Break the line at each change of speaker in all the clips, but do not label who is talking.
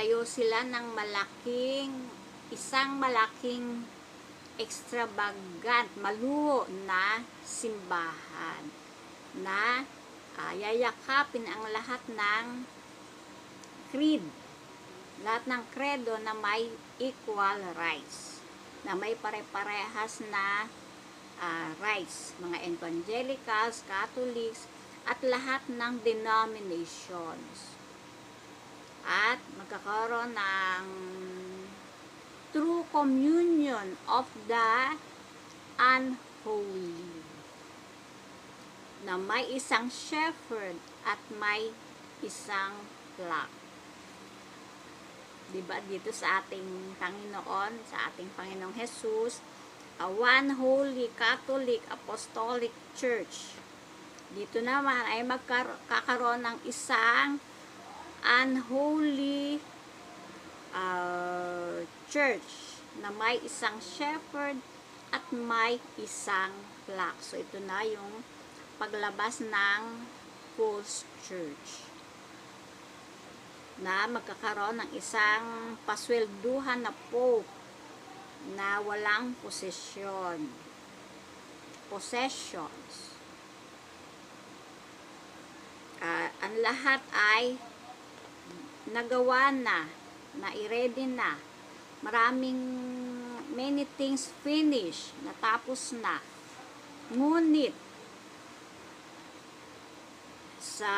nagtayo sila ng isang malaking extravagant, maluho na simbahan na yayakapin ang lahat ng creed, lahat ng credo na may equal rights, na may pare-parehas na rights, mga evangelicals, Catholics, at lahat ng denominations. At magkakaroon ng true communion of the unholy, na may isang shepherd at may isang flock. Diba dito sa ating Panginoon, sa ating Panginoong Jesus, a one holy Catholic Apostolic Church. Dito naman ay magkakaroon ng isang unholy church na may isang shepherd at may isang flock. So ito na yung paglabas ng false church, na magkakaroon ng isang paswelduhan na pope na walang possessions. Ang lahat ay nagawa na, i-ready na. Many things finished, natapos na. Ngunit, sa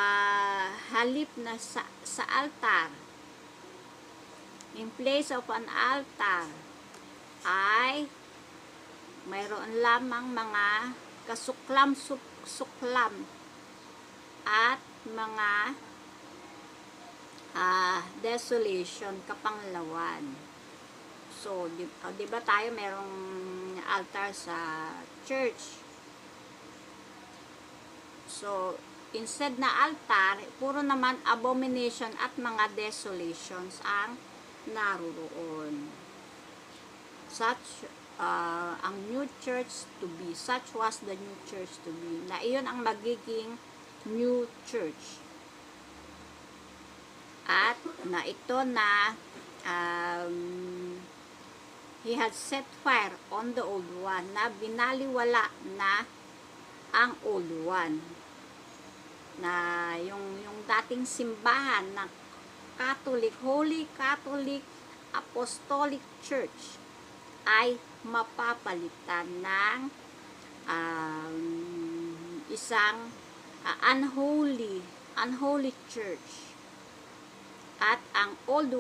halip na sa altar, in place of an altar, ay mayroon lamang mga kasuklam-suklam at mga desolation, kapanglawan. So, di ba tayo merong altar sa church? So, instead na altar, puro naman abomination at mga desolations ang naroon. Such ang new church to be. Such was the new church to be. Na iyon ang magiging new church. At na ito na he had set fire on the old one, na binaliwala na ang old one, na yung dating simbahan na Catholic, Holy Catholic Apostolic Church ay mapapalitan ng isang unholy church, at ang old